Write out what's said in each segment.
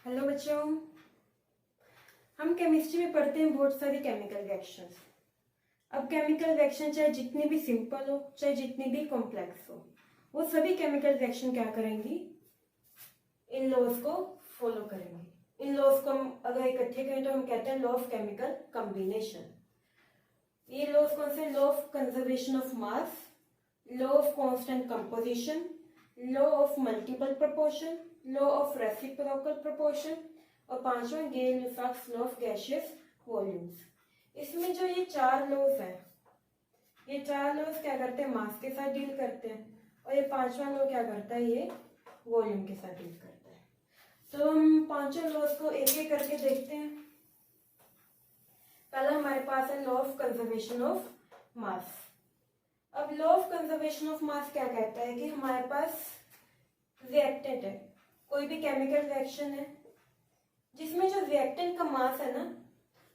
Hello बच्चों, हम chemistry में पढ़ते हैं बहुत सारी केमिकल रिएक्शंस। अब केमिकल रिएक्शन चाहे जितनी भी सिंपल हो चाहे जितनी भी कॉम्प्लेक्स हो, वो सभी केमिकल रिएक्शन क्या करेंगी, इन लॉज को फॉलो करेंगी। इन लॉज को हम अगर इकट्ठे करें तो हम कहते हैं लॉ ऑफ केमिकल कॉम्बिनेशन। ये लॉज कौन से? Law of conservation of mass, law of constant composition, law of multiple proportion, law of reciprocal proportion और पांचवा गेल-लुसाक्स लॉ ऑफ गैसियस वॉल्यूम्स। इसमें जो ये चार लॉज हैं, ये चार लॉज क्या करते हैं? मास के साथ डील करते हैं। और ये पांचवा लॉ क्या करता है? ये वॉल्यूम के साथ डील करता है। तो हम पांचों लॉज को एक एक करके देखते हैं। पहला हमारे पास है law of conservation of mass. अब law of conservation of mass क्या कहता है कि हमारे पास रिएक्टेंट है, कोई भी केमिकल रिएक्शन है जिसमें जो रिएक्टेंट का मास है ना,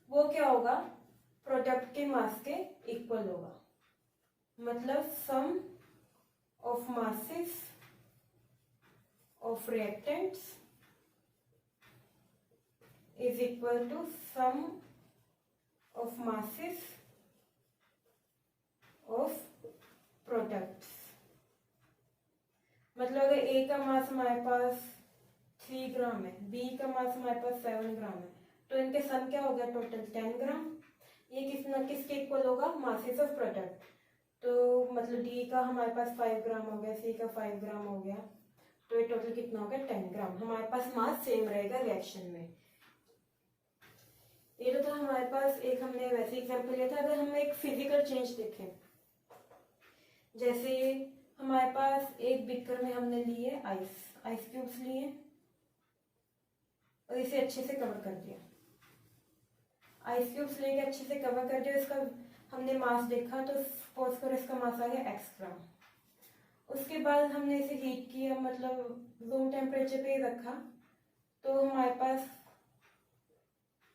वो क्या होगा? प्रोडक्ट के मास के इक्वल होगा। मतलब sum of masses of reactants is equal to sum of masses of products. मतलब अगर ए का मास हमारे पास 3 ग्राम है, बी का मास हमारे पास 7 ग्राम है, तो इनके सम क्या हो गया? टोटल 10 ग्राम। ये किसके इक्वल होगा? Masses of product. तो मतलब डी का हमारे पास 5 ग्राम हो गया, सी का 5 ग्राम हो गया, तो ये टोटल कितना हो गया? 10 ग्राम। हमारे पास मास सेम रहेगा रिएक्शन में। ये तो था हमारे पास एक, हमने वैसे एग्जाम्पल लिया था। अगर हम एक फिजिकल चेंज देखें, जैसे हमारे पास एक बीकर में हमने लिए आइस क्यूब्स लिए और इसे अच्छे से कवर कर दिया। आइस क्यूब्स लेके अच्छे से कवर कर दिया, इसका हमने मास देखा तो सपोज करो इसका मास आ गया x ग्राम। उसके बाद हमने इसे हीट किया, मतलब रूम टेम्परेचर पे ही रखा, तो हमारे पास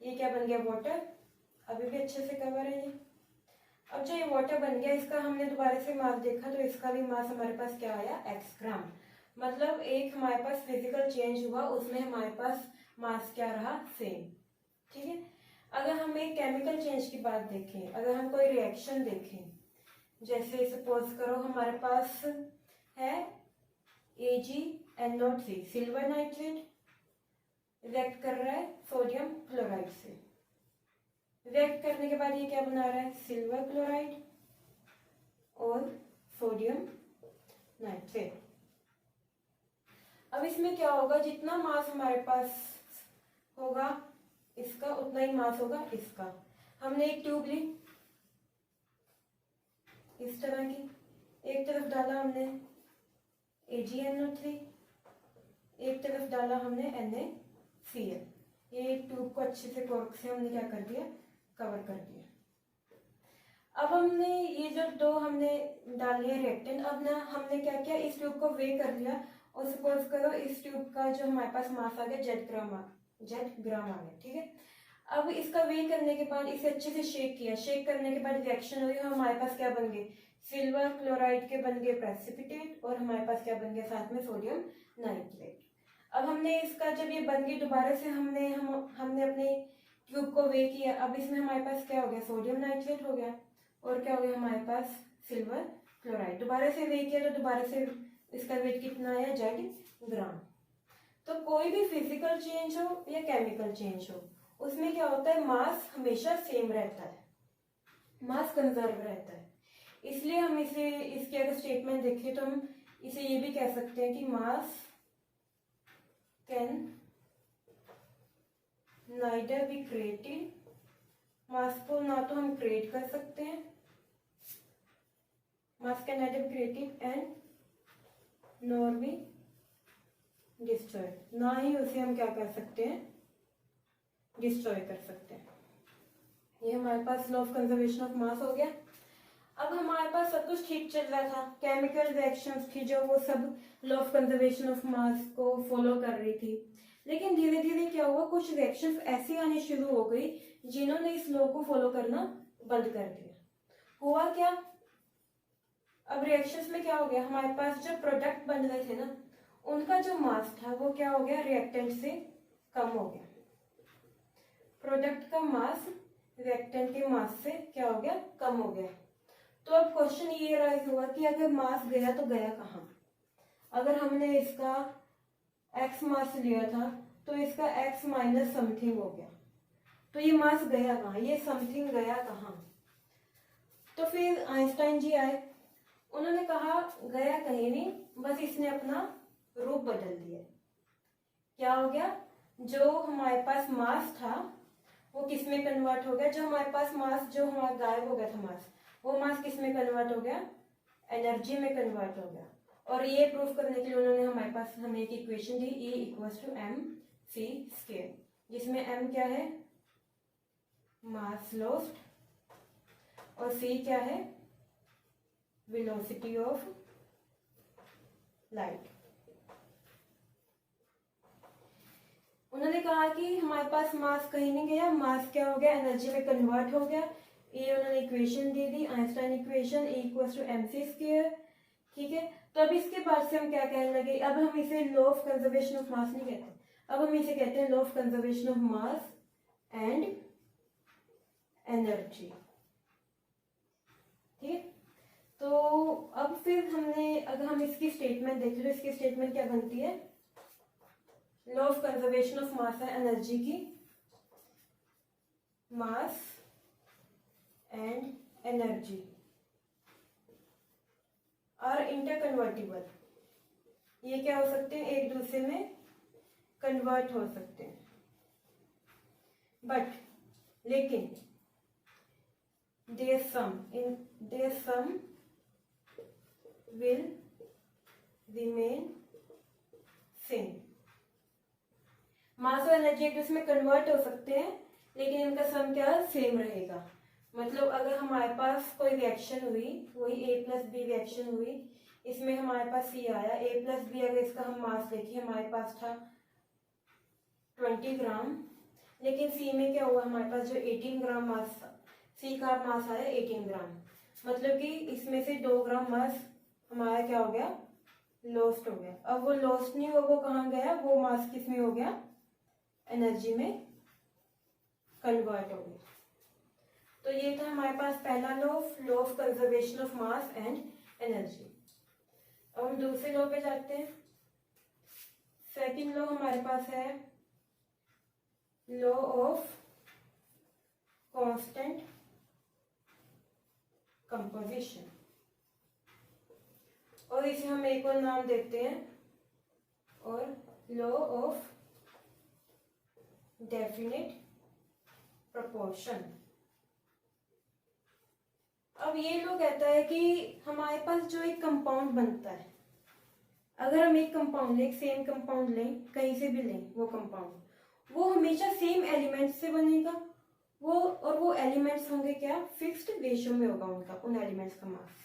ये क्या बन गया? वाटर। अभी भी अच्छे से कवर है ये। अब जो ये वाटर बन गया, इसका हमने दोबारा से मास देखा तो इसका भी मास हमारे पास क्या आया? x ग्राम। मतलब एक हमारे पास फिजिकल चेंज हुआ, उसमें हमारे पास मास क्या रहा? सेम। ठीक है। अगर हम एक केमिकल चेंज की बात देखें, अगर हम कोई रिएक्शन देखें, जैसे सपोज करो हमारे पास है AgNO3 सिल्वर नाइट्रेट रिएक्ट कर रहा है सोडियम क्लोराइड से। रिएक्ट करने के बाद ये क्या बना रहा है? सिल्वर क्लोराइड और सोडियम नाइट्रेट। अब इसमें क्या होगा? जितना मास हमारे पास होगा इसका, उतना ही मास होगा इसका। हमने एक ट्यूब ली इस तरह की, एक तरफ डाला हमने AgNO3, एक तरफ डाला हमने NaCl। ये ट्यूब को अच्छे से कॉर्क से हमने क्या कर दिया? कवर कर दिया। अब हमने ये जो दो हमने डाले रिएक्टेंट, अब ना हमने क्या किया? इस ट्यूब को वे कर लिया और सपोज करो इस ट्यूब का जो हमारे पास मास आ गया Z ग्राम आ गया। ठीक है। अब इसका वे करने के बाद इसे अच्छे से शेक किया, शेक करने के बाद रिएक्शन हुई, हमारे पास क्या बन गए? सिल्वर क्लोराइड के बन गए प्रेसिपिटेट और हमारे पास क्या बन गया? साथ में सोडियम नाइट्रेट। अब हमने इसका जब ये बन गई, दोबारा से हमने अपने ट्यूब को वे किया। अब इसमें हमारे पास क्या हो गया? सोडियम नाइट्रेट हो गया और क्या हो गया? हमारे पास सिल्वर क्लोराइड। दोबारा से वे किया तो दोबारा से इसका वेट कितना आया? Z ग्राम। तो कोई भी फिजिकल चेंज हो या केमिकल चेंज हो, उसमें क्या होता है? मास हमेशा सेम रहता है, मास कंजर्व रहता है। इसलिए हम इसे, इसके अगर स्टेटमेंट देखें तो हम इसे ये भी कह सकते हैं कि mass can neither be created, mass को ना तो हम क्रिएट कर सकते हैं, mass can neither be created and nor be destroyed, ना ही उसे हम क्या कर सकते हैं? डिस्ट्रॉय कर सकते हैं। ये हमारे पास law of conservation of mass हो गया। अब हमारे पास सब कुछ ठीक चल रहा था, केमिकल रिएक्शंस थी जो वो सब लॉ ऑफ कंजर्वेशन ऑफ मास को फॉलो कर रही थी। लेकिन धीरे धीरे क्या हुआ? कुछ रिएक्शंस ऐसी आनी शुरू हो गई जिन्होंने इस लॉ को फॉलो करना बंद कर दिया। हुआ क्या? अब रिएक्शंस में क्या हो गया? हमारे पास जो प्रोडक्ट बन रहे थे ना, उनका जो मास था वो क्या हो गया? रिएक्टेंट से कम हो गया, प्रोडक्ट का मास रिएक्टेंट के मास से क्या हो गया, कम हो गया। तो अब क्वेश्चन ये राइज हुआ कि अगर मास गया तो गया कहाँ। अगर हमने इसका x मास लिया था तो इसका x माइनस समथिंग हो गया, तो ये मास गया कहाँ, ये समथिंग गया कहाँ। तो फिर आइंस्टाइन जी आए, उन्होंने कहा गया कहीं नहीं, बस इसने अपना रूप बदल दिया। क्या हो गया, जो हमारे पास मास था वो किस में कन्वर्ट हो गया, जो हमारे पास मास जो हमारा गायब हो गया था मास, वो मास किस में कन्वर्ट हो गया, एनर्जी में कन्वर्ट हो गया। और ये प्रूफ करने के लिए उन्होंने हमारे पास हमें एक इक्वेशन दी, E equals to M C square, जिसमें m क्या है, मास लॉस्ट, और c क्या है, वेलोसिटी ऑफ लाइट। उन्होंने कहा कि हमारे पास मास कहीं नहीं गया, मास क्या हो गया, एनर्जी में कन्वर्ट हो गया। ये उन्होंने इक्वेशन दे दी, Einstein equation, E equals to M C square. ठीक है, तो अब इसके बाद से हम क्या कहने लगे, अब हम इसे लॉ ऑफ कंजर्वेशन ऑफ मास नहीं कहते, अब हम इसे कहते हैं law of conservation of mass and energy. ठीक है, तो अब फिर हमने, अगर हम इसकी स्टेटमेंट देखें तो इसकी स्टेटमेंट क्या बनती है, law of conservation of mass and energy की, mass and energy are interconvertible. ये क्या हो सकते हैं, एक दूसरे में कन्वर्ट हो सकते हैं, बट लेकिन their sum will remain same। मास और एनर्जी एक दूसरे में कन्वर्ट हो सकते हैं, लेकिन इनका सम क्या सेम रहेगा। मतलब अगर हमारे पास कोई रिएक्शन हुई, वही A प्लस बी रिएक्शन हुई, इसमें हमारे पास C आया, A प्लस बी, अगर इसका हम मास देखिए, हमारे पास था 20 ग्राम, लेकिन C में क्या हुआ, हमारे पास जो 18 ग्राम मास था, C का मास आया 18 ग्राम, मतलब कि इसमें से 2 ग्राम मास हमारा क्या हो गया, लॉस्ट हो गया। अब वो लॉस्ट नहीं हुआ, वो कहाँ गया, वो मास किस में हो गया, एनर्जी में कन्वर्ट हो गया। तो ये था हमारे पास पहला law of conservation of mass and energy. अब हम दूसरे लॉ पे जाते हैं। सेकंड लॉ हमारे पास है लॉ ऑफ कांस्टेंट कंपोजिशन, और इसे हम एक और नाम देते हैं, और लॉ ऑफ डेफिनेट प्रोपोर्शन। अब ये लॉ कहता है कि हमारे पास जो एक कंपाउंड बनता है, अगर हम एक कंपाउंड लें, सेम कंपाउंड लें, कहीं से भी लें, वो कंपाउंड, वो हमेशा सेम एलिमेंट से बनेगा, और वो एलिमेंट्स होंगे क्या, फिक्स्ड रेशियो में होगा उनका, उन एलिमेंट्स का मास।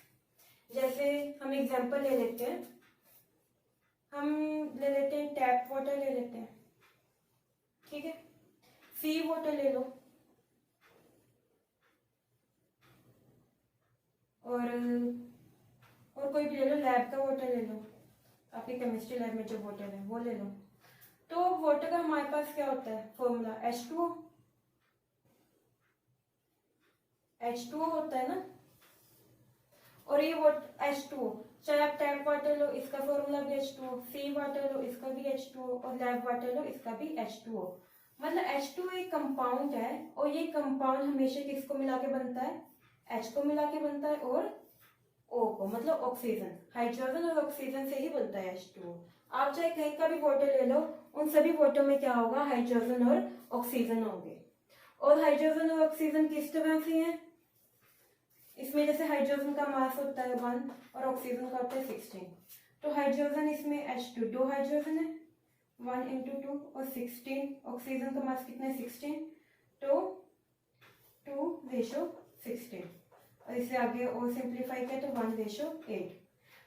जैसे हम एग्जांपल ले लेते हैं, हम ले लेते हैं टैप वाटर ले लेते हैं, ठीक है, सी वाटर ले लो, और कोई भी ले लो, लैब का वाटर ले लो, आपकी केमिस्ट्री लैब में जो वाटर है वो ले लो। तो वाटर का हमारे पास क्या होता है फॉर्मूला, H2O, H2O होता है ना। और ये H2O, चाहे आप टैप वाटर लो, इसका फॉर्मूला भी H2O, सी वाटर लो, इसका भी H2O, और लैब वाटर लो, इसका भी H2O। मतलब H2O एक कंपाउंड है, और ये कंपाउंड हमेशा किसको मिला के बनता है, H को मिला के बनता है, और O को, मतलब ऑक्सीजन, हाइड्रोजन और ऑक्सीजन से ही बनता है H2O। आप चाहे कहीं का भी वाटर ले लो, उन सभी वाटर में क्या होगा, हाइड्रोजन और ऑक्सीजन होंगे। और हाइड्रोजन और ऑक्सीजन किस तरह से हैं, इसमें जैसे हाइड्रोजन का मास होता है 1 और ऑक्सीजन का होता है 16, तो हाइड्रोजन इसमें H2, 2 हाइड्रोजन है, 1 × 2 और 16, ऑक्सीजन का मास कितना है 16, तो 2:16, और इससे आगे और सिंप्लीफाई किया तो 1:8।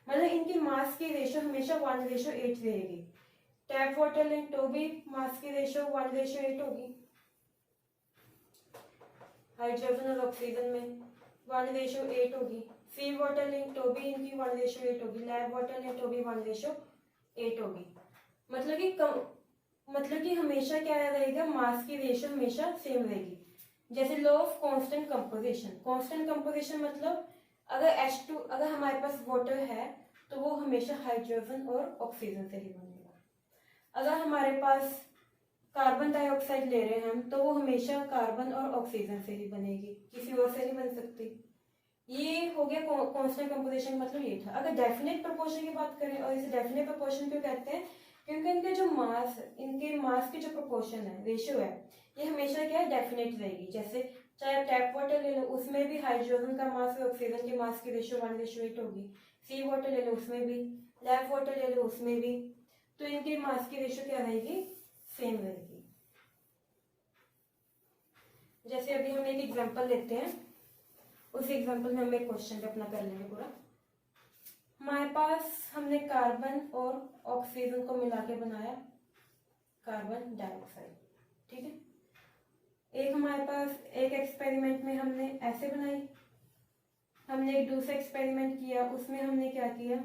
मतलब इनकी मास की रेशो हमेशा 1:8 रहेगी। टैप वाटर लें तो भी मास की रेशो 1:8 होगी, हाइड्रोजन और ऑक्सीजन में 1:8 होगी। सी वाटर लें तो भी इनकी 1:8 होगी, लैब वाटर लें तो भी 1:8 होगी। मतलब कि मतलब कि हमेशा क्या रहेगा, मास की रेशियो हमेशा सेम रहेगी। जैसे law of constant composition, constant composition मतलब अगर H2 अगर हमारे पास वाटर है तो वो हमेशा हाइड्रोजन और ऑक्सीजन से ही बनेगा। अगर हमारे पास कार्बन डाइऑक्साइड ले रहे हैं हम तो वो हमेशा कार्बन और ऑक्सीजन से ही बनेगी, किसी और से नहीं बन सकती। ये हो गया कांस्टेंट कंपोजिशन, मतलब ये था। अगर डेफिनेट प्रोपोर्शन की बात करें, और इसे डेफिनेट प्रोपोर्शन क्यों कहते हैं, क्योंकि इनके जो मास, इनके मास की जो प्रोपोर्शन है, रेशियो है, ये हमेशा क्या है, डेफिनेट रहेगी। जैसे चाहे आप टैप वाटर ले लो, उसमें भी हाइड्रोजन का मास और ऑक्सीजन के मास की रेशियो 1:8 होगी। सी वाटर ले लो उसमें भी, लैब वाटर ले लो उसमें भी, तो इनकी मास की रेशियो क्या रहेगी, सेम रहेगी। जैसे अभी हम एक एग्जांपल लेते हैं, उस एग्जांपल में हम एक क्वेश्चन पे अपना कर लेंगे पूरा। हमारे पास हमने कार्बन और ऑक्सीजन को मिला के बनाया कार्बन डाइऑक्साइड, ठीक है। एक हमारे पास एक एक्सपेरिमेंट में हमने ऐसे बनाई, हमने एक दूसरा एक्सपेरिमेंट किया, उसमें हमने क्या किया,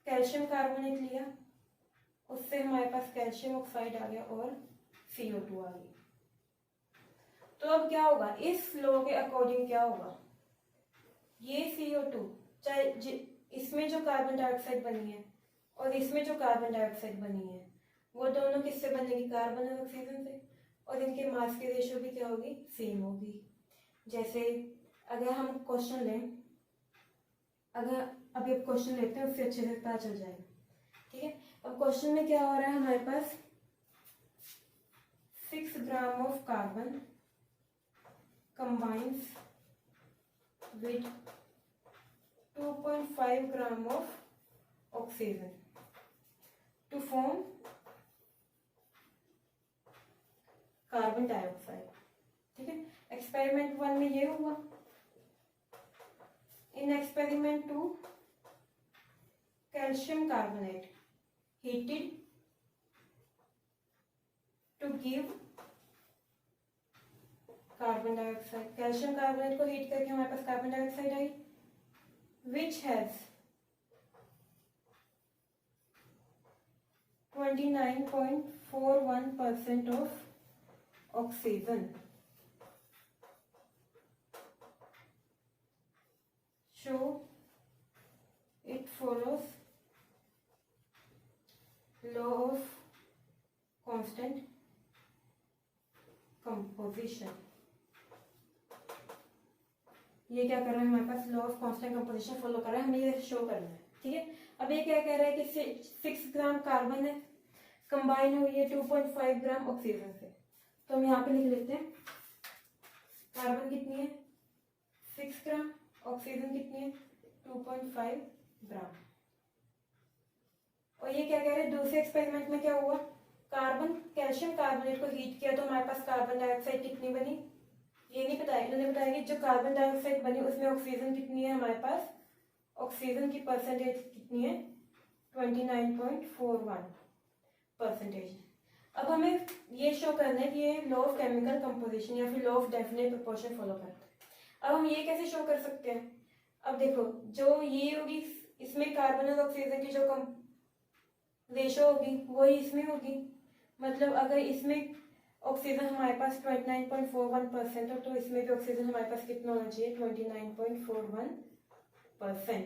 कैल्शियम कार्बोनेट लिया, उससे हमारे पास कैल्शियम ऑक्साइड आ गया और CO2 आ गई। तो अब क्या होगा, इस लॉ के अकॉर्डिंग क्या होगा, ये CO2 चाहे इसमें जो कार्बन डाइऑक्साइड बनी है और इसमें जो कार्बन डाइऑक्साइड बनी है, वो दोनों किससे बनेगी, कार्बन और ऑक्सीजन से, और इनके मास की रेशियो भी क्या होगी, सेम होगी। जैसे अगर हम क्वेश्चन लें, अगर अभी अब क्वेश्चन लेते हैं, उससे अच्छे से पता चल जाएगा, ठीक है। अब क्वेश्चन में क्या हो रहा है, हमारे पास 6 gram of carbon combines with 2.5 gram of oxygen to form carbon dioxide, ठीक है। एक्सपेरिमेंट 1 में ये हुआ। In experiment 2 calcium carbonate heated to give carbon dioxide, calcium carbonate को हीट करके हमारे पास कार्बन डाइऑक्साइड आई, which has 29.41% of oxygen. So it follows law of constant composition. ये क्या कर रहा है, हमारे पास law of constant composition follow कर रहा है, हमें ये शो करना है, ठीक है। अब ये क्या कह रहा है कि 6 ग्राम कार्बन है, कंबाइन हुई है 2.5 ग्राम ऑक्सीजन से, तो हम यहाँ पे लिख लेते हैं कार्बन कितनी है 6 ग्राम, ऑक्सीजन कितनी है 2.5 ग्राम। और ये क्या कह रहे हैं, दूसरे एक्सपेरिमेंट में क्या हुआ, कार्बन कैल्शियम कार्बोनेट को हीट किया तो हमारे पास कार्बन डाइऑक्साइड कितनी बनी, ये नहीं बताया, इन्होंने बताया कि जो कार्बन डाइऑक्साइड बनी उसमें ऑक्सीजन कितनी है, हमारे पास ऑक्सीजन की परसेंटेज कितनी है 29.41%। अब हमें ये शो करना है कि ये लॉ ऑफ केमिकल कंपोजिशन या फिर law of definite proportion follow करता है। अब हम ये कैसे शो कर सकते हैं, अब देखो जो ये होगी, इसमें कार्बन और ऑक्सीजन की जो रेशो होगी वही इसमें होगी, मतलब अगर इसमें ऑक्सीजन हमारे पास 29.41% हो तो इसमें भी ऑक्सीजन हमारे पास कितना होना चाहिए 29.41%।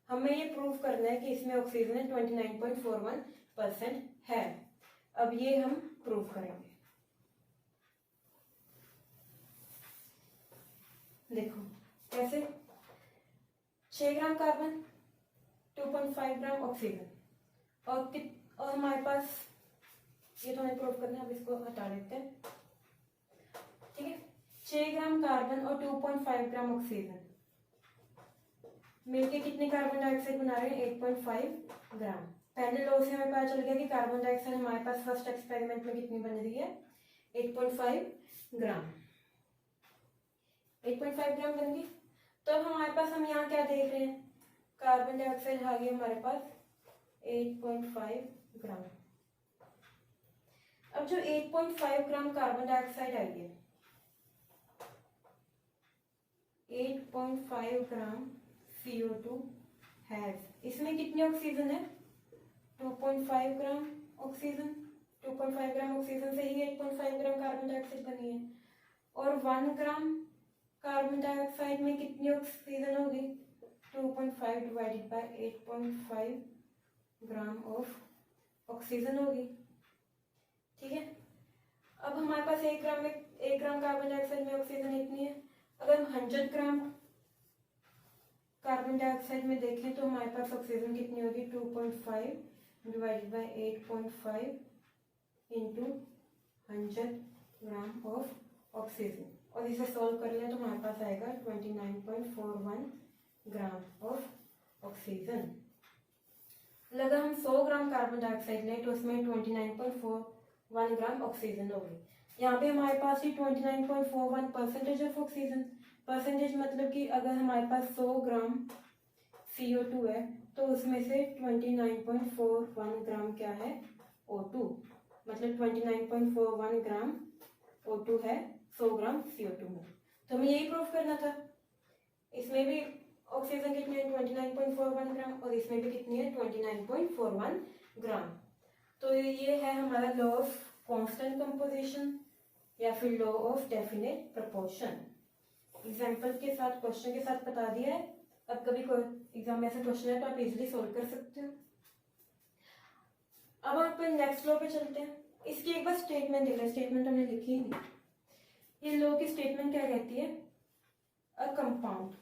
हमें ये प्रूव करना है कि इसमें ऑक्सीजन 29.41% है। अब ये हम प्रूव करेंगे। देखो कैसे, 6 ग्राम कार्बन 2.5 ग्राम ऑक्सीजन और हमारे पास ये तो हमें प्रूव करना है, अब इसको हटा देते हैं, ठीक है। 6 ग्राम कार्बन और 2.5 ग्राम ऑक्सीजन मिलके कितने कार्बन डाइऑक्साइड बना रहे हैं 8.5 ग्राम। पहले लॉ से हमें पता चल गया कि कार्बन डाइऑक्साइड हमारे पास फर्स्ट एक्सपेरिमेंट में कितनी बन रही है 8.5 ग्राम, 8.5 ग्राम बन गई। तो अब हमारे पास हम यहाँ क्या देख रहे हैं, कार्बन डाइऑक्साइड आ गई हमारे पास 8.5 ग्राम। अब जो 8.5 ग्राम कार्बन डाइऑक्साइड आई है, 8.5 ग्राम CO2 है, इसमें कितनी ऑक्सीजन है 2.5 ग्राम ऑक्सीजन, 2.5 ग्राम ऑक्सीजन से ही 8.5 ग्राम कार्बन डाइऑक्साइड बनी है। और 1 ग्राम कार्बन डाइऑक्साइड में कितनी ऑक्सीजन होगी? 2.5 divided by 8.5 gram of oxygen होगी। ठीक है, अब हमारे पास 1 ग्राम कार्बन डाइऑक्साइड में ऑक्सीजन इतनी है। अगर हम 100 ग्राम कार्बन डाइऑक्साइड में देखें तो हमारे पास ऑक्सीजन कितनी होगी? 2.5 divided by 8.5 into 100 gram of oxygen, और इसे सॉल्व कर लें तो हमारे पास आएगा 29.41 ग्राम ऑफ ऑक्सीजन। अगर हम 100 ग्राम कार्बन डाइऑक्साइड लें तो उसमें 29.41 ग्राम ऑक्सीजन होगी। यहाँ पे हमारे पास ही 29.41% ऑफ ऑक्सीजन। परसेंटेज मतलब कि अगर हमारे पास 100 ग्राम CO2 है तो उसमें से 29.41 ग्राम क्या है? O2, मतलब 29.41 ग्राम O2 है 100 ग्राम CO2 में। तो हमें यही प्रूफ करना था। इसमें भी ऑक्सीजन कितनी है? 29.41 ग्राम, और इसमें भी कितनी है? 29.41 ग्राम। तो ये है हमारा लॉ ऑफ कांस्टेंट कंपोजिशन या फिर law of definite proportion. Example के साथ, क्वेश्चन के साथ बता दिया है। अब कभी कोई एग्जाम में ऐसा क्वेश्चन है तो आप इजीली सोल्व कर सकते हो। अब आप नेक्स्ट लॉ पे चलते हैं। इसकी एक बार स्टेटमेंट देख लें। स्टेटमेंट हमने लिखी नहीं। ये लॉ की स्टेटमेंट क्या कहती है? A compound.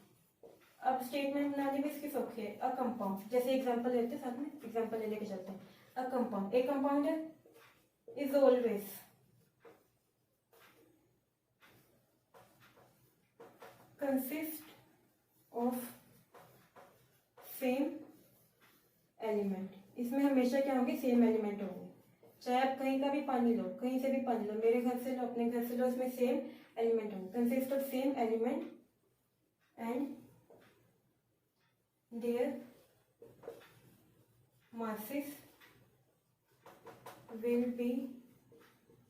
अब स्टेटमेंट बनानी भी इसकी सौखी है। अ कंपाउंड, जैसे एग्जांपल लेते हैं, साथ में एग्जांपल ले लेके चलते हैं। अ कंपाउंड, एक कंपाउंड है, is always consist of same element. इसमें हमेशा क्या होंगे? सेम एलिमेंट होंगे। चाहे आप कहीं का भी पानी लो, कहीं से भी पानी लो, मेरे घर से लो, अपने घर से लो, इसमें सेम एलिमेंट होंगे। Consist of same element and their masses will be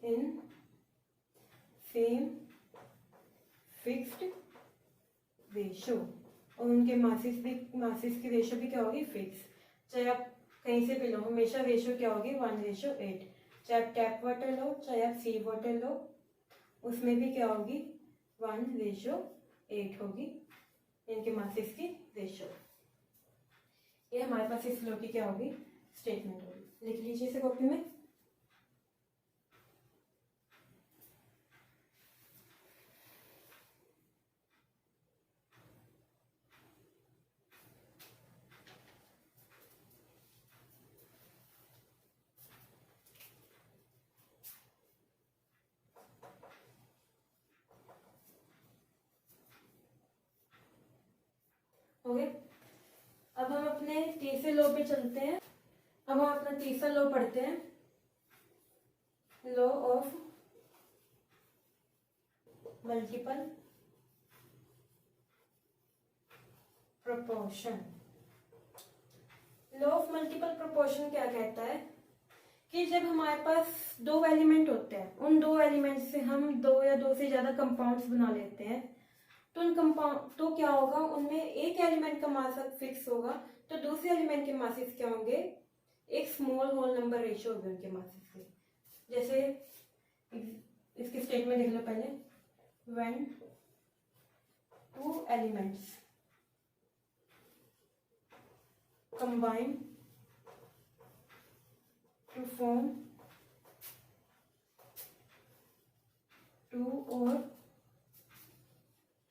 in same fixed ratio, और उनके मासेस की रेशियो भी क्या होगी? फिक्स। चाहे आप कहीं से भी लो, हमेशा रेशियो क्या होगी? 1:8। चाहे आप टैप वाटर लो, चाहे आप सी वाटर लो, उसमें भी क्या होगी? 1:8 होगी इनके मासेस की रेशियो। ये हमारे पास इस लॉ की क्या होगी? स्टेटमेंट होगी। लिख लीजिए इसे कॉपी में। हो गया। अब हम अपने तीसरे लॉ पे चलते हैं। अब हम अपना तीसरा लॉ पढ़ते हैं, law of multiple proportion. Law of multiple proportion क्या कहता है कि जब हमारे पास 2 एलिमेंट होते हैं, उन 2 एलिमेंट से हम 2 या 2 से ज्यादा कंपाउंड्स बना लेते हैं, तो उन कंपाउंड तो क्या होगा? उनमें एक एलिमेंट का मास फिक्स होगा, तो दूसरे एलिमेंट के मासेस क्या होंगे? एक स्मॉल होल नंबर रेशियो होगी उनके मासेस की। जैसे इसकी स्टेटमेंट देख लो पहले। When 2 elements combine to form 2 or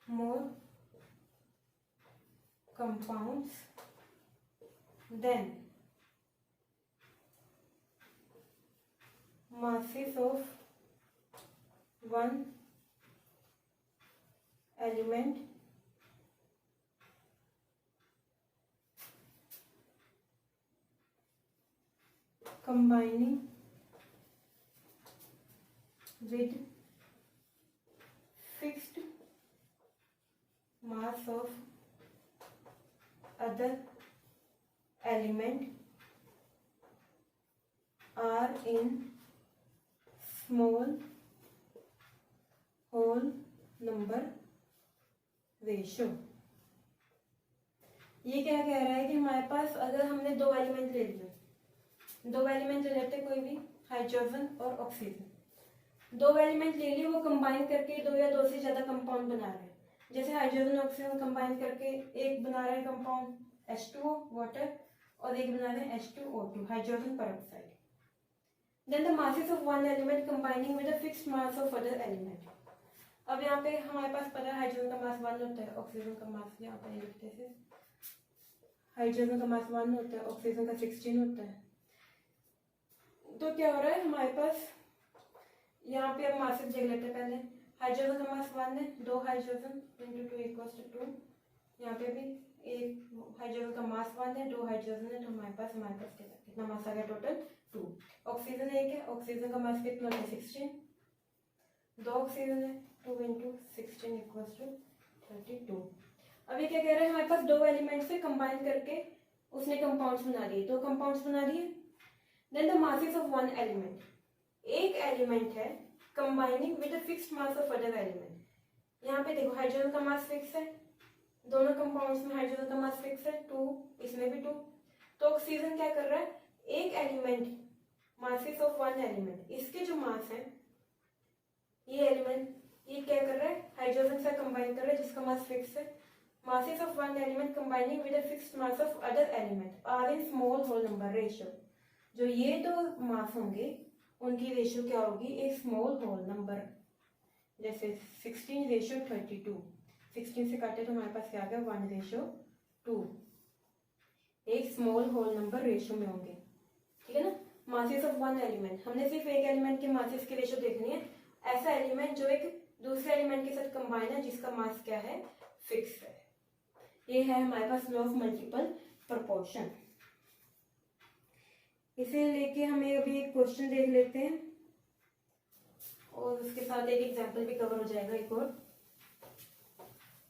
more compounds, then masses of one element combining with fixed mass of other element are in small whole number ratio। ये क्या कह रहा है कि हमारे पास अगर हमने 2 एलिमेंट ले लिए, 2 एलिमेंट ले लेते कोई भी, हाइड्रोजन और ऑक्सीजन। दो एलिमेंट ले लिए, वो कंबाइन करके दो या दो से ज्यादा कंपाउंड बना रहे हैं। जैसे हाइड्रोजन और ऑक्सीजन कंबाइन करके एक बना रहे हैं कंपाउंड H2O वाटर, और एक बना रहे हैं H2O2 hydrogen peroxide. Then the masses of one element combining with a fixed mass of other element. अब यहाँ पे हमारे पास पता है हाइड्रोजन का मास 1 होता है, ऑक्सीजन का मास यहाँ पे लिखते हैं, हाइड्रोजन का मास 1 होता है, ऑक्सीजन का 16 होता है। तो क्या हो रहा है हमारे पास यहाँ पे, अब मासेस देख लेते हैं पहले। हाइड्रोजन का मास 1 है, 2 हाइड्रोजन इंटू 2 इक्वल्स टू 2। यहाँ पे भी एक हाइड्रोजन का मास 1 है, 2 हाइड्रोजन है, तो हमारे पास कितना मास आ गया टोटल 2। ऑक्सीजन एक है, ऑक्सीजन का मास कितना है 16, 2 ऑक्सीजन है, 2 इंटू 16 इक्वल्स टू 32। अब ये क्या कह रहे हैं, हमारे पास दो एलिमेंट से कंबाइन करके उसने कंपाउंड्स बना दिए, दो कंपाउंड्स बना दिए। Then the masses of one element, एक एलिमेंट है combining with the fixed mass of other element. यहाँ पे देखो हाइड्रोजन का मास फिक्स है, दोनों कंपाउंड्स में हाइड्रोजन का मास फिक्स है 2, इसमें भी 2। तो ऑक्सीजन क्या कर रहा है, एक element masses of one element, इसके जो मास है, ये एलिमेंट ये क्या कर रहा है, हाइड्रोजन से कंबाइन कर रहा है जिसका मास फिक्स है। masses of one element combining with a fixed mass of other element are in small whole number ratio। जो ये दो मास होंगे उनकी रेशियो क्या होगी, एक स्मॉल होल नंबर, जैसे 16:32। 16 से काटे तो हमारे पास क्या आ गया 1:2, एक स्मॉल होल नंबर रेशियो में होंगे, ठीक है ना। मासेस ऑफ वन एलिमेंट, हमने सिर्फ एक एलिमेंट के मासेस की रेशियो देखनी है। ऐसा एलिमेंट जो एक दूसरे एलिमेंट के साथ कंबाइन है जिसका मास क्या है, फिक्स है। ये है हमारे पास लॉ ऑफ मल्टीपल प्रोपोर्शन। इसे लेके हमें अभी एक क्वेश्चन देख लेते हैं और उसके साथ एक एग्जांपल भी कवर हो जाएगा। एक और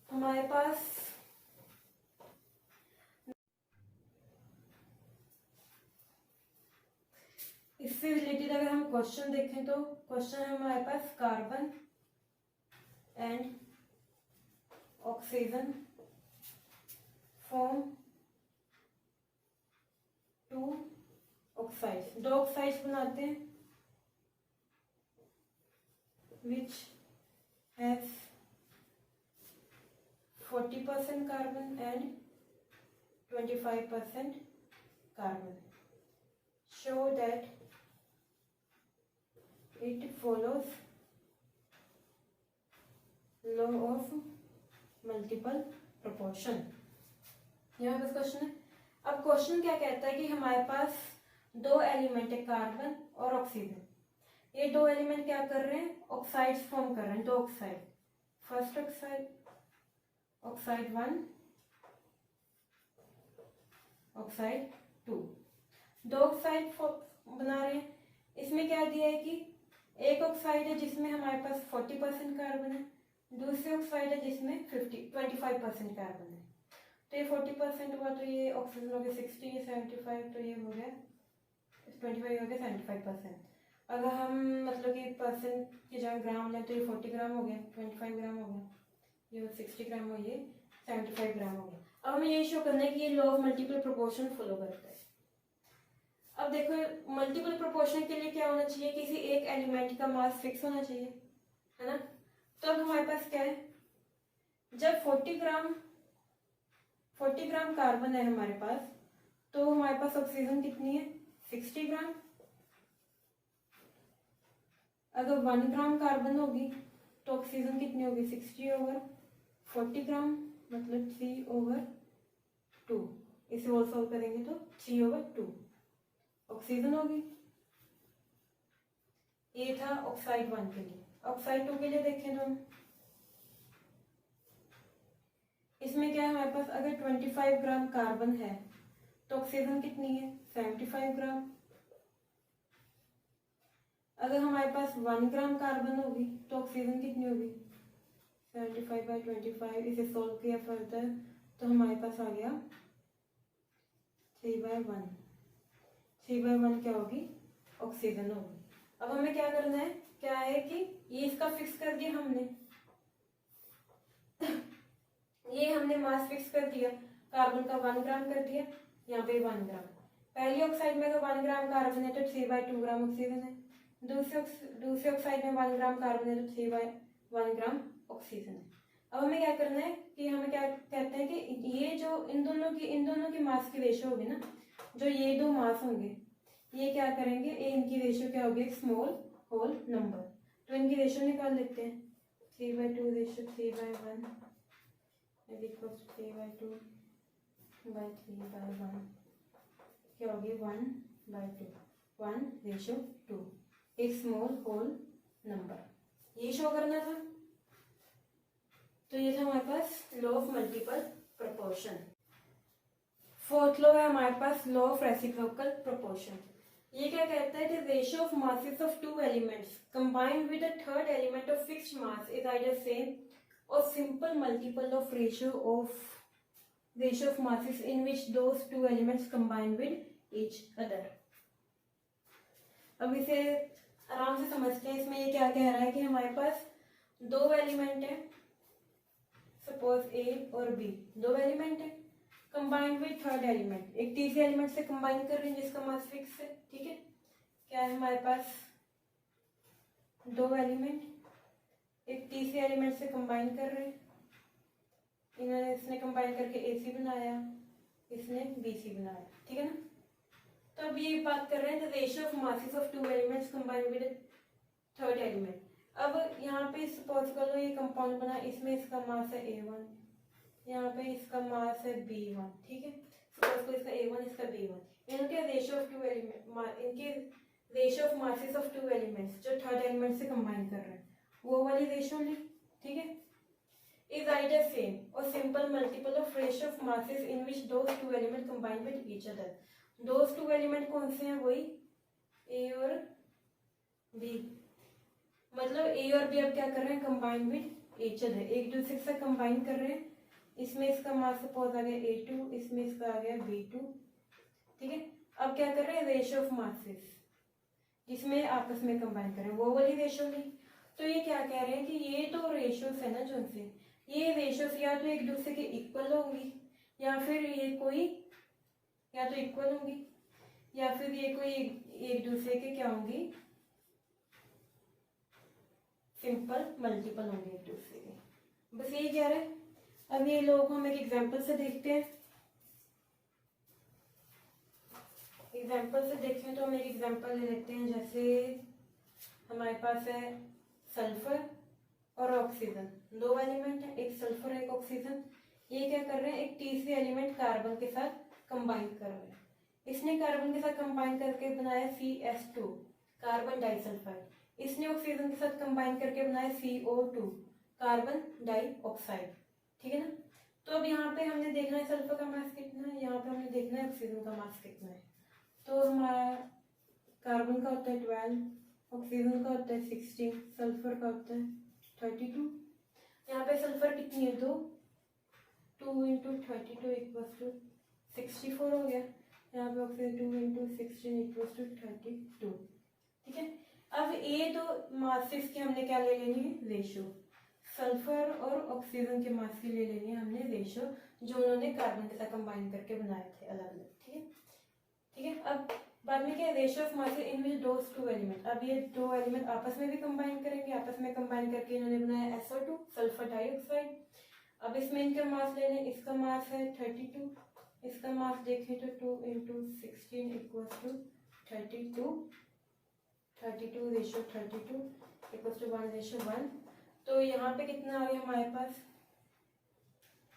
हमारे पास इससे रिलेटेड अगर हम क्वेश्चन देखें तो क्वेश्चन है हमारे पास carbon and oxygen form 2 oxides, 2 oxides बनाते हैं which has 40% carbon and 25% carbon. Show that it follows law of multiple proportion। यहाँ बस क्वेश्चन है। अब क्वेश्चन क्या कहता है कि हमारे पास दो एलिमेंट है कार्बन और ऑक्सीजन। ये दो एलिमेंट क्या कर रहे हैं, ऑक्साइड्स फॉर्म कर रहे हैं, दो oxide. First oxide, oxide 1, oxide 2, दो ऑक्साइड बना रहे हैं। इसमें क्या दिया है कि एक ऑक्साइड है जिसमें हमारे पास 40% कार्बन है, दूसरी ऑक्साइड है जिसमें 25% कार्बन है। तो ये 40% हुआ तो ये ऑक्सीजन हो गया 60, ये 75, तो ये हो गया 25 हो गया 75%। अगर हम मतलब कि परसेंट की जगह ग्राम लें तो ये 40 ग्राम हो गया, 25 ग्राम हो गया, ये 60 ग्राम हो, ये 75 ग्राम हो गया। अब हमें ये शो करना है कि ये law of multiple proportion follow करता है। अब देखो मल्टीपल प्रोपोर्शन के लिए क्या होना चाहिए, किसी एक एलिमेंट का मास फिक्स होना चाहिए, है ना। तो अब हमारे पास क्या है, जब 40 ग्राम कार्बन है हमारे पास, तो हमारे पास ऑक्सीजन कितनी है 60 ग्राम। अगर 1 ग्राम कार्बन होगी तो ऑक्सीजन कितनी होगी 60/40 ग्राम, मतलब 3/2। इसे और सॉल्व करेंगे तो 3/2 ऑक्सीजन होगी। ये था ऑक्साइड 1 के लिए। ऑक्साइड 2 के लिए देखें तो इसमें क्या है हमारे पास, अगर 25 ग्राम कार्बन है तो ऑक्सीजन कितनी है 75 ग्राम। अगर हमारे पास 1 ग्राम कार्बन होगी तो ऑक्सीजन कितनी होगी 75/25। इसे सोल्व किया फर्दर तो हमारे पास आ गया 3/1। 3/1 क्या होगी, ऑक्सीजन होगी। अब हमें क्या करना है, क्या है कि ये इसका फिक्स कर दिया हमने, ये हमने मास फिक्स कर दिया, कार्बन का 1 ग्राम कर दिया, यहाँ पे 1 ग्राम। पहली ऑक्साइड में अगर 1 ग्राम कार्बन है तो 3/2 ग्राम ऑक्सीजन है, दूसरी ऑक्साइड में 1 ग्राम कार्बन है तो 3/1 ग्राम ऑक्सीजन है। अब हमें क्या करना है कि हमें क्या कहते हैं कि ये जो इन दोनों की मास की रेशियो होगी ना, जो ये दो मास होंगे ये क्या करेंगे, इनकी रेशियो क्या होगी, स्मॉल होल नंबर। तो इनकी रेशियो निकाल लेते हैं। 3/2 रेशियो 3/1 इज इक्वल टू 3/2/3/1 क्या होगी 1/2, 1:2, एक स्मॉल होल नंबर, ये शो करना था। तो ये था हमारे पास law of multiple proportion. Fourth law है हमारे पास लॉ ऑफ रेसिप्रोकल प्रोपोर्शन। ये क्या कहता है कि ratio of masses of two elements combined with the third element of fixed mass is either same और simple multiple of ratio of masses in which those two elements combine with each other। अब इसे आराम से समझते हैं। इसमें ये क्या कह रहा है कि हमारे पास दो एलिमेंट है, सपोज ए और बी, दो एलिमेंट है कंबाइंड विद थर्ड एलिमेंट, एक तीसरे एलिमेंट से कंबाइन कर रहे हैं जिसका मास फिक्स है। ठीक है, क्या है हमारे पास दो एलिमेंट एक तीसरे एलिमेंट से कंबाइन कर रहे हैं, इसने कंबाइन करके AC बनाया, इसने BC बनाया। ठीक है ना। तो अब ये बात कर रहे हैं the ratio of masses of two elements combined with third element. अब यहाँ पे सपोज कर लो ये कंपाउंड बना, इसमें इसका मास है A1, यहाँ पे इसका मास है B1। ठीक है, सपोज करो इसका A1 इसका B1, इनके रेशियो ऑफ टू एलिमेंट, इनके ratio of masses of two elements जो थर्ड एलिमेंट से कंबाइन कर रहे हैं वो वाली रेशियो ली। ठीक है, is either same or simple multiple of ratio of masses in which those two elements combine with each other। those two element कौन से हैं, वही A और B। मतलब A और B अब क्या कर रहे हैं, कंबाइन विद each other, एक दूसरे से कंबाइन कर रहे हैं। इसमें इसका मास सपोज आ गया A2, इसमें इसका आ गया B2। ठीक है, अब क्या कर रहे हैं, रेशियो ऑफ मासेस जिसमें आपस में कंबाइन कर रहे हैं वो वाली रेशियो ली। तो ये क्या कह रहे हैं कि ये दो रेशियोज है ना, जो से ये रेशियोज या तो एक दूसरे के इक्वल होंगी या फिर ये कोई या तो इक्वल होंगी या फिर ये कोई एक दूसरे के क्या होंगी, सिंपल मल्टीपल होंगे एक दूसरे के। बस यही कह रहे हैं। अब ये लोग हम एक एग्जांपल से देखते हैं। एग्जांपल से देखें तो हम एक एग्जांपल ले लेते हैं। जैसे हमारे पास है सल्फर और ऑक्सीजन, दो एलिमेंट है, एक सल्फर एक ऑक्सीजन। ये क्या कर रहे हैं, एक तीसरे एलिमेंट कार्बन के साथ कंबाइन कर रहे हैं। इसने कार्बन के साथ कंबाइन करके बनाया CS2 कार्बन डाइसल्फाइड, इसने ऑक्सीजन के साथ कंबाइन करके बनाया CO2 कार्बन डाइऑक्साइड। ठीक है ना। तो अब यहाँ पे हमने देखना है सल्फर का मास कितना है, यहाँ पे हमने देखना है ऑक्सीजन का मास कितना है। तो हमारा कार्बन का होता है 12, ऑक्सीजन का होता है 16, सल्फर का होता है 32। यहाँ पे सल्फर कितनी है, 2 × 32 = 64 हो गया। यहाँ पे ऑक्सीजन 2 × 16 = 32। ठीक है, अब ये दो मासेस की हमने क्या ले लेनी है, रेशियो। सल्फर और ऑक्सीजन के मास की ले लेनी है हमने रेशियो, जो उन्होंने कार्बन के साथ कंबाइन करके बनाए थे अलग अलग। ठीक है, ठीक है। अब बाद में क्या है, ratio of masses in which those two element. अब ये दो एलिमेंट आपस में भी कंबाइन करेंगे, आपस में कंबाइन करके इन्होंने बनाया SO2 सल्फर डाइऑक्साइड। अब इसमें इनका मास ले लें, इसका मास है 32, इसका मास देखें तो 2 × 16 = 32, 32 रेशियो 32 = 1:1। तो यहाँ पे कितना आ गया हमारे पास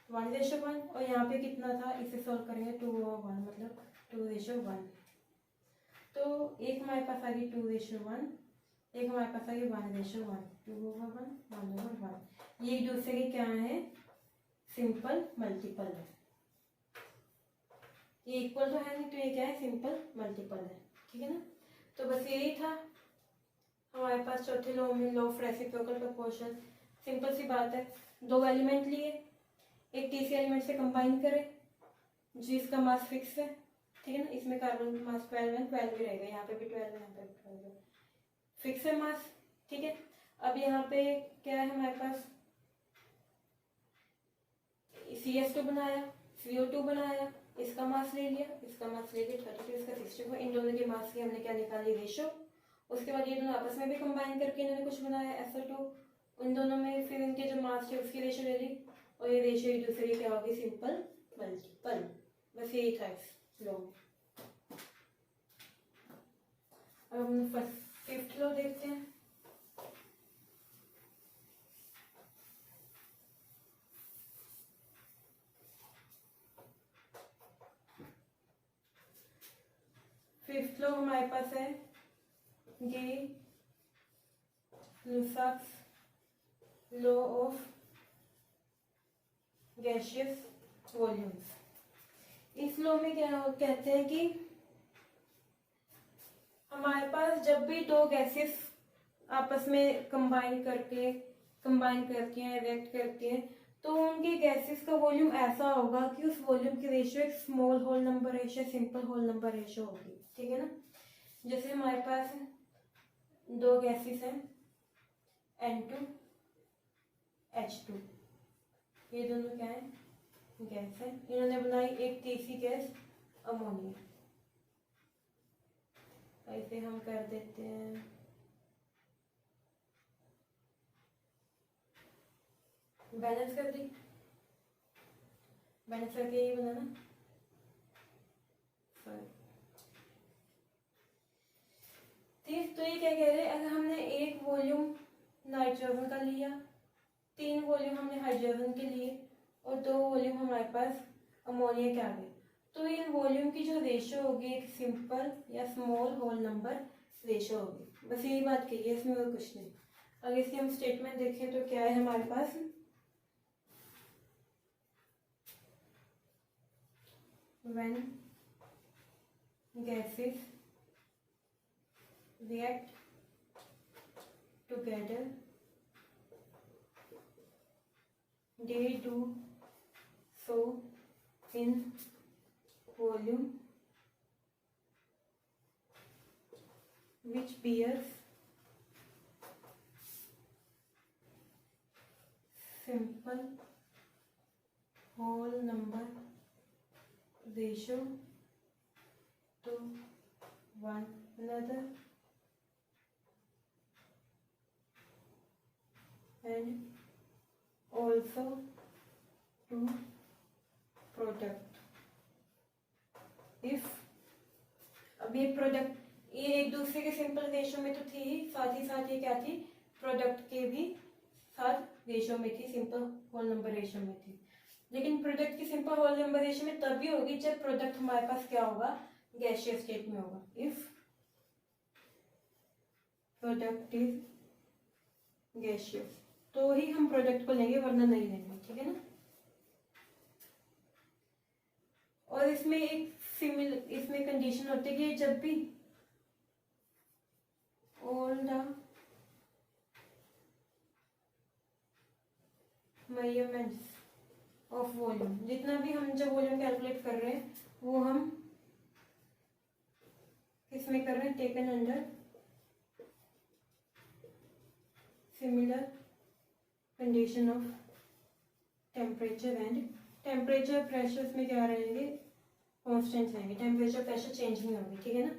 1:1, और यहाँ पे कितना था, इसे सॉल्व करेंगे 2/1 मतलब 2:1। तो एक हमारे पास आ गई 2:1, एक हमारे पास आ गई 1:1, 2/1 1/1। ये एक दूसरे के क्या है, सिंपल मल्टीपल है। ये इक्वल तो है नहीं, तो ये क्या है, सिंपल मल्टीपल है। ठीक है ना। तो बस यही था हमारे पास चौथे लॉ में, law of reciprocal proportion. Simple सी बात है, दो एलिमेंट लिए, एक तीसरे एलिमेंट से कंबाइन करें जिसका मास फिक्स है। ठीक है ना, इसमें कार्बन का मास 12 है, 12 भी रहेगा, यहाँ पे भी 12 है, यहाँ पे भी 12 है, फिक्स है मास। ठीक है, अब यहाँ पे क्या है हमारे पास, CS2 बनाया, CO2 बनाया, इसका मास ले लिया, इसका मास ले लिया 32, इसका 64, इन दोनों के मास की हमने क्या निकाली, रेशो। उसके बाद ये दोनों आपस में भी कंबाइन करके इन्होंने कुछ बनाया SO2, उन दोनों में फिर इनके जो मास थे उसकी रेशो ले ली, और ये रेशो एक दूसरे की क्या होगी, सिंपल मल्टीपल। बस यही था इस लॉ में। अब हम फिफ्थ लॉ देखते हैं। फिफ्थ लॉ हमारे पास है गे-लुसाक्स लॉ ऑफ गैसियस वॉल्यूम्स। इस लॉ में क्या कहते हैं कि हमारे पास जब भी दो गैसेस आपस में कंबाइन करके हैं, रिएक्ट करती हैं, तो उनके गैसेस का वॉल्यूम ऐसा होगा कि उस वॉल्यूम की रेशियो एक small whole number ratio, simple whole number ratio होगी। ठीक है ना। जैसे हमारे पास दो गैसेस हैं N2 H2, ये दोनों क्या है, गैस है। इन्होंने बनाई एक तीसरी गैस अमोनिया। ऐसे हम कर देते हैं, बैलेंस कर दी, बैलेंस करके ये बनाना ठीक। तो ये क्या कह रहे हैं, अगर हमने एक वॉल्यूम नाइट्रोजन का लिया, 3 वॉल्यूम हमने हाइड्रोजन के लिए, और 2 वॉल्यूम हमारे पास अमोनिया के आ गए, तो इन वॉल्यूम की जो रेशो होगी एक सिंपल या स्मॉल होल नंबर रेशो होगी। बस यही बात कही है, इसमें और कुछ नहीं। अगर इसकी हम स्टेटमेंट देखें तो क्या है हमारे पास, when gases react together they do so in volume which bears simple whole number ratio to one another and also to product if। अब ये प्रोडक्ट, ये एक दूसरे के सिंपल रेशो में तो थी ही साथ ये क्या थी, प्रोडक्ट के भी साथ रेशो में थी, सिंपल होल नंबर रेशो में थी। लेकिन प्रोडक्ट की सिंपल होल नंबर रेशो में तभी होगी जब प्रोडक्ट हमारे पास क्या होगा, गैसियस स्टेट में होगा। इफ प्रोडक्ट इज गैसियस तो ही हम प्रोडक्ट को लेंगे, वरना नहीं लेंगे। ठीक है ना। और इसमें इसमें कंडीशन होती है कि जब भी all the measurements of volume, जितना भी हम जब वॉल्यूम कैलकुलेट कर रहे हैं वो हम किसमें कर रहे हैं, taken under similar condition of temperature and temperature pressure में क्या रहेंगे, कांस्टेंट रहेंगे, टेम्परेचर प्रेशर चेंज नहीं होगी। ठीक है ना।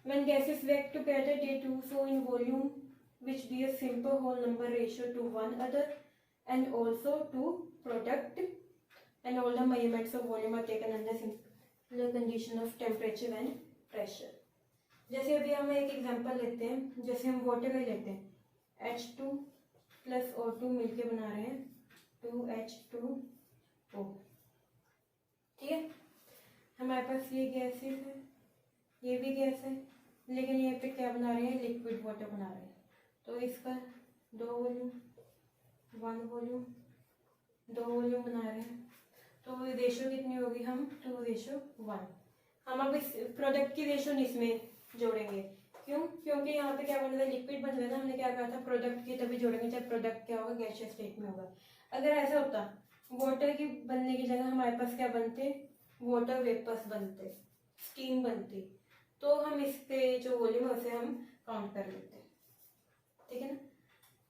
When gases react together, they do so in volume which be a simple whole number ratio to one another and also to product, and all the measurements of volume are taken under similar condition of temperature and pressure। जैसे अभी हम एक example लेते हैं, जैसे हम water का लेते हैं, H2 प्लस O2 मिलके बना रहे हैं 2H2O। ठीक है। हमारे पास ये गैसेस है, ये भी गैस है, लेकिन ये पे क्या बना रहे हैं, लिक्विड वाटर बना रहे हैं। तो इसका 2 वॉल्यूम 1 वॉल्यूम 2 वॉल्यूम बना रहे हैं, तो रेशो कितनी होगी, हम 2:1। हम अब इस प्रोडक्ट की रेशो इसमें जोड़ेंगे, क्यों, क्योंकि यहाँ पे क्या बन रहा है, लिक्विड बन रहा है ना। हमने क्या कहा था, प्रोडक्ट की तभी जोड़ेंगे जब प्रोडक्ट क्या होगा, गैसियस स्टेट में होगा। अगर ऐसा होता, वाटर की बनने की जगह हमारे पास क्या बनते, वाटर वेपर्स बनते, स्टीम बनती, तो हम इस पे जो वॉल्यूम है उसे हम काउंट कर लेते हैं। ठीक है ना।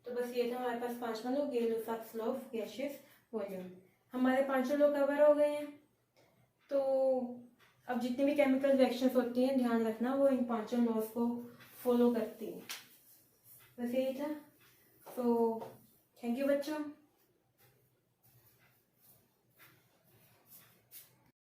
तो बस ये था हमारे पास 5वां law, Gay-Lussac's law of gaseous volume. हमारे 5 लॉ कवर हो गए हैं। तो अब जितनी भी केमिकल रिएक्शंस होती हैं ध्यान रखना वो इन पांचों लॉज को फॉलो करती हैं। बस यही था। तो थैंक यू बच्चों।